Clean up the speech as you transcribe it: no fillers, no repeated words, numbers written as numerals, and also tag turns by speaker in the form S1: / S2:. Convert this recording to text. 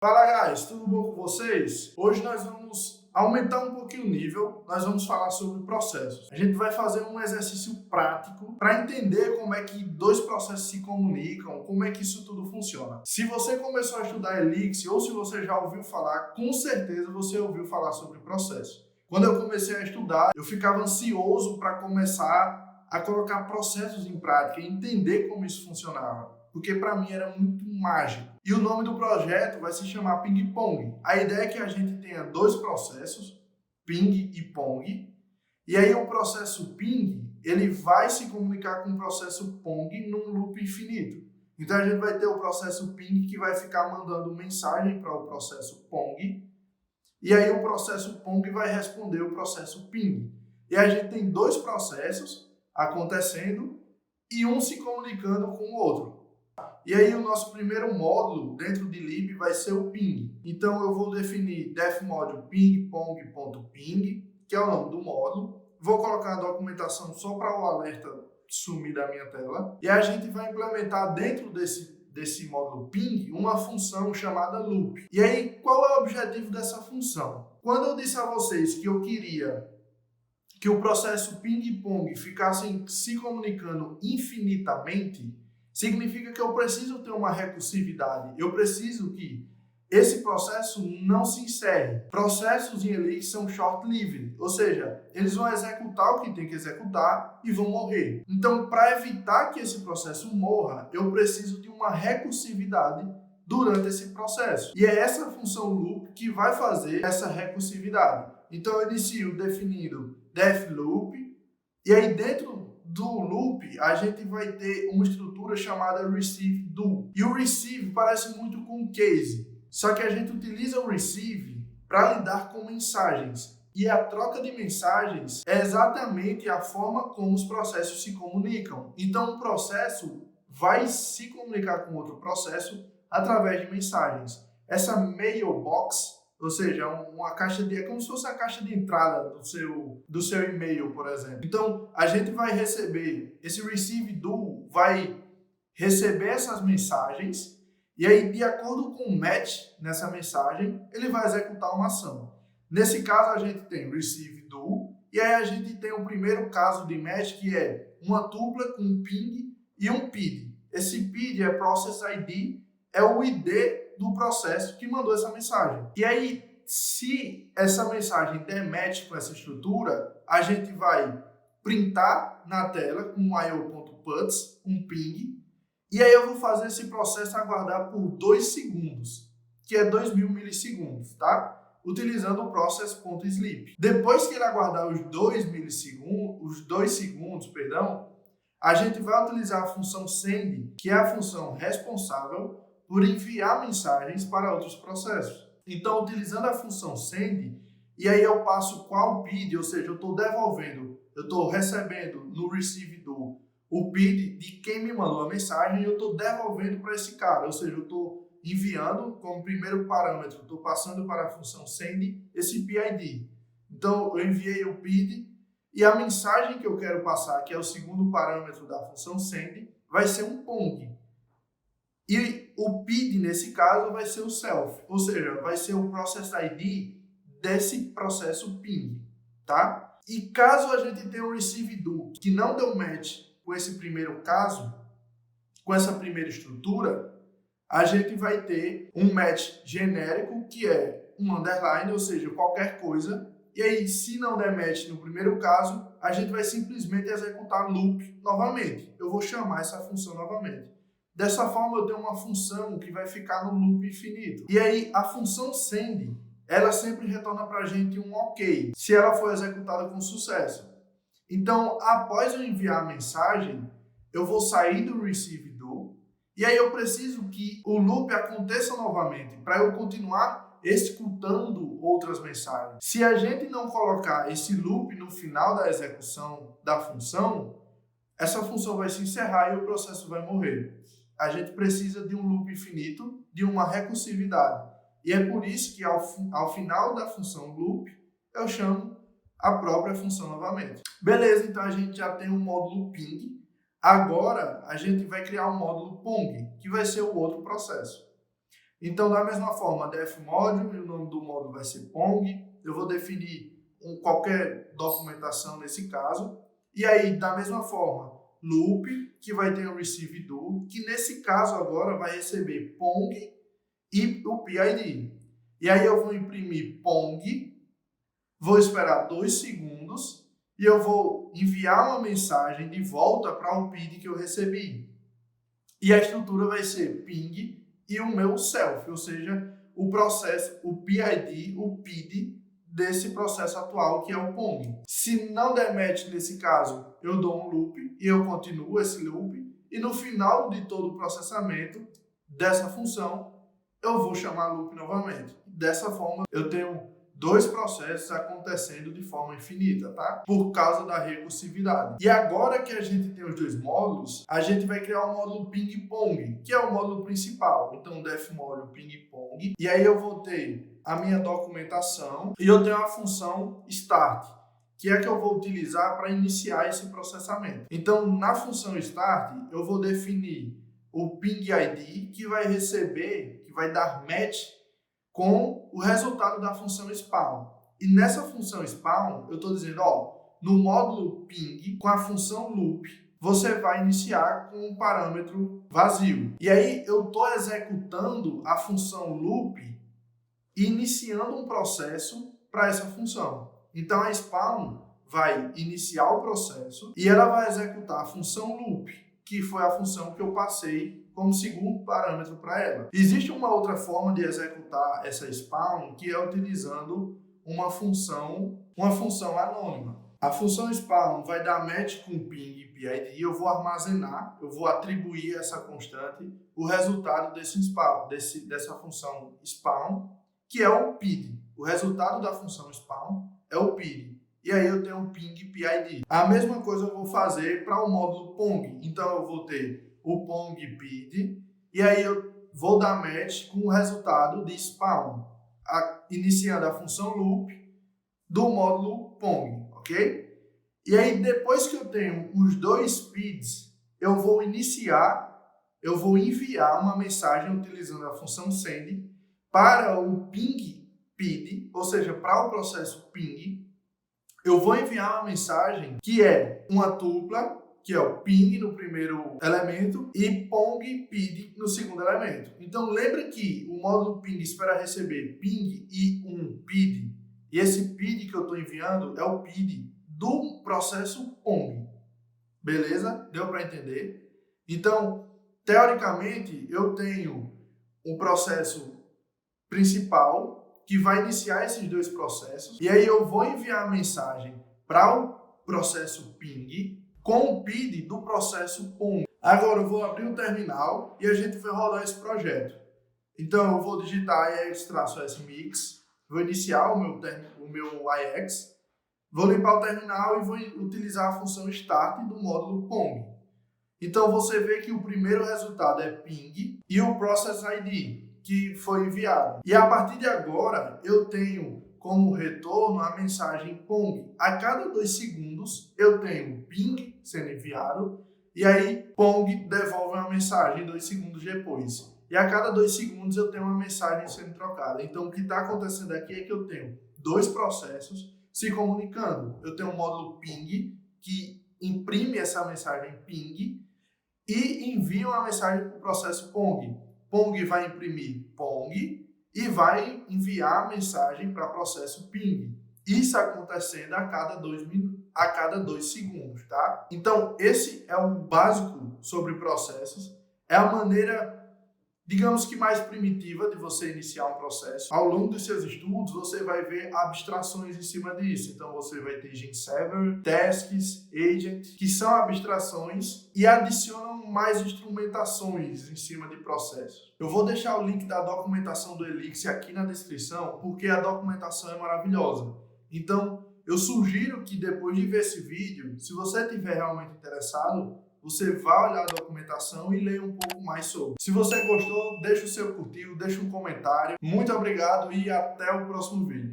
S1: Fala, guys, tudo bom com vocês? Hoje nós vamos aumentar um pouquinho o nível, nós vamos falar sobre processos. A gente vai fazer um exercício prático para entender como é que dois processos se comunicam, como é que isso tudo funciona. Se você começou a estudar Elixir ou se você já ouviu falar, com certeza você ouviu falar sobre processos. Quando eu comecei a estudar, eu ficava ansioso para começar a colocar processos em prática e entender como isso funcionava, porque para mim era muito mágico. E o nome do projeto vai se chamar Ping Pong. A ideia é que a gente tenha dois processos, Ping e Pong, e aí o processo Ping, ele vai se comunicar com o processo Pong num loop infinito. Então a gente vai ter o processo Ping que vai ficar mandando mensagem para o processo Pong, e aí o processo Pong vai responder o processo Ping. E a gente tem dois processos acontecendo e um se comunicando com o outro. E aí o nosso primeiro módulo dentro de lib vai ser o ping. Então eu vou definir defmodule ping-pong.ping, que é o nome do módulo. Vou colocar a documentação só para o alerta sumir da minha tela. E a gente vai implementar dentro desse módulo ping uma função chamada loop. E aí qual é o objetivo dessa função? Quando eu disse a vocês que eu queria que o processo ping-pong ficasse se comunicando infinitamente, significa que eu preciso ter uma recursividade. Eu preciso que esse processo não se encerre. Processos em Elixir são short-lived, ou seja, eles vão executar o que tem que executar e vão morrer. Então, para evitar que esse processo morra, eu preciso de uma recursividade durante esse processo. E é essa função loop que vai fazer essa recursividade. Então, eu inicio definindo def loop, e aí dentro do loop, a gente vai ter uma estrutura chamada receive-do. E o receive parece muito com o case, só que a gente utiliza o receive para lidar com mensagens. E a troca de mensagens é exatamente a forma como os processos se comunicam. Então, um processo vai se comunicar com outro processo através de mensagens. Essa mailbox, ou seja, uma caixa de... é como se fosse a caixa de entrada do seu e-mail, por exemplo. Então, a gente vai receber, esse receive-do vai receber essas mensagens, e aí, de acordo com o match nessa mensagem, ele vai executar uma ação. Nesse caso, a gente tem receive-do, e aí a gente tem o primeiro caso de match, que é uma tupla com um ping e um PID. Esse PID é Process ID, é o ID do processo que mandou essa mensagem. E aí, se essa mensagem der match com essa estrutura, a gente vai printar na tela com io.puts, um ping, e aí eu vou fazer esse processo aguardar por 2 segundos, que é 2000 milissegundos, tá? Utilizando o process.sleep. Depois que ele aguardar os 2 segundos, a gente vai utilizar a função send, que é a função responsável por enviar mensagens para outros processos. Então, utilizando a função send, e aí eu passo qual PID, ou seja, eu estou devolvendo, eu estou recebendo no receive-do o PID de quem me mandou a mensagem e eu estou devolvendo para esse cara, ou seja, eu estou enviando como primeiro parâmetro, estou passando para a função send esse PID. Então, eu enviei o PID e a mensagem que eu quero passar, que é o segundo parâmetro da função send, vai ser um PONG. E o PID, nesse caso, vai ser o self, ou seja, vai ser o Process ID desse processo ping, tá? E caso a gente tenha um receive-do que não deu match com esse primeiro caso, com essa primeira estrutura, a gente vai ter um match genérico, que é um underline, ou seja, qualquer coisa, e aí, se não der match no primeiro caso, a gente vai simplesmente executar loop novamente. Eu vou chamar essa função novamente. Dessa forma, eu tenho uma função que vai ficar no loop infinito. E aí, a função send, ela sempre retorna para a gente um OK, se ela for executada com sucesso. Então, após eu enviar a mensagem, eu vou sair do receive-do, e aí eu preciso que o loop aconteça novamente, para eu continuar escutando outras mensagens. Se a gente não colocar esse loop no final da execução da função, essa função vai se encerrar e o processo vai morrer. A gente precisa de um loop infinito, de uma recursividade. E é por isso que ao final da função loop, eu chamo a própria função novamente. Beleza, então a gente já tem um módulo ping. Agora a gente vai criar um módulo pong, que vai ser o outro processo. Então, da mesma forma, def module, o nome do módulo vai ser Pong. Eu vou definir qualquer documentação nesse caso. E aí, da mesma forma, loop, que vai ter o receive do, que nesse caso agora vai receber Pong e o PID. E aí eu vou imprimir Pong, vou esperar 2 segundos e eu vou enviar uma mensagem de volta para o PID que eu recebi. E a estrutura vai ser ping e o meu self, ou seja, o processo, o PID, o PID desse processo atual que é o Pong. Se não der match nesse caso, eu dou um loop e eu continuo esse loop e no final de todo o processamento dessa função, eu vou chamar loop novamente. Dessa forma, eu tenho 2 processos acontecendo de forma infinita, tá? Por causa da recursividade. E agora que a gente tem os 2 módulos, a gente vai criar o módulo ping-pong, que é o módulo principal. Então, def módulo ping-pong. E aí eu vou ter a minha documentação e eu tenho a função start, que é que eu vou utilizar para iniciar esse processamento. Então, na função start, eu vou definir o ping ID, que vai receber, que vai dar match com o resultado da função spawn. E nessa função spawn, eu estou dizendo, no módulo ping, com a função loop, você vai iniciar com um parâmetro vazio. E aí eu estou executando a função loop, iniciando um processo para essa função. Então a spawn vai iniciar o processo e ela vai executar a função loop, que foi a função que eu passei como segundo parâmetro para ela. Existe uma outra forma de executar essa spawn, que é utilizando uma função anônima. A função spawn vai dar match com ping e PID e eu vou armazenar, eu vou atribuir essa constante o resultado desse spawn, dessa função spawn, que é o PID. O resultado da função spawn é o PID. E aí eu tenho um ping PID. A mesma coisa eu vou fazer para o módulo Pong. Então eu vou ter o Pong PID e aí eu vou dar match com o resultado de spawn, iniciando a função loop do módulo Pong, ok? E aí depois que eu tenho os 2 PIDs, eu vou enviar uma mensagem utilizando a função send para o ping PID, ou seja, para o processo ping. Eu vou enviar uma mensagem que é uma tupla, que é o ping no primeiro elemento e pong pid no segundo elemento. Então lembre que o módulo ping espera receber ping e um pid, e esse pid que eu estou enviando é o pid do processo pong. Beleza? Deu para entender? Então, teoricamente, eu tenho um processo principal que vai iniciar esses 2 processos, e aí eu vou enviar a mensagem para o processo ping com o PID do processo pong. Agora eu vou abrir o terminal e a gente vai rodar esse projeto. Então eu vou digitar ix-smix, vou iniciar o meu ix, vou limpar o terminal e vou utilizar a função start do módulo pong. Então você vê que o primeiro resultado é ping e o process ID, que foi enviado. E a partir de agora, eu tenho como retorno a mensagem Pong. A cada 2 segundos, eu tenho ping sendo enviado, e aí Pong devolve uma mensagem 2 segundos depois. E a cada 2 segundos, eu tenho uma mensagem sendo trocada. Então, o que está acontecendo aqui é que eu tenho 2 processos se comunicando. Eu tenho um módulo ping, que imprime essa mensagem ping, e envia uma mensagem para o processo Pong. Pong vai imprimir Pong e vai enviar a mensagem para o processo ping. Isso acontecendo a cada 2 segundos, tá? Então, esse é o básico sobre processos. É a maneira, digamos que mais primitiva de você iniciar um processo. Ao longo dos seus estudos, você vai ver abstrações em cima disso. Então, você vai ter GenServer, Tasks, Agent, que são abstrações e adicionam mais instrumentações em cima de processos. Eu vou deixar o link da documentação do Elixir aqui na descrição, porque a documentação é maravilhosa. Então, eu sugiro que depois de ver esse vídeo, se você estiver realmente interessado, você vai olhar a documentação e ler um pouco mais sobre. Se você gostou, deixa o seu curtir, deixa um comentário. Muito obrigado e até o próximo vídeo.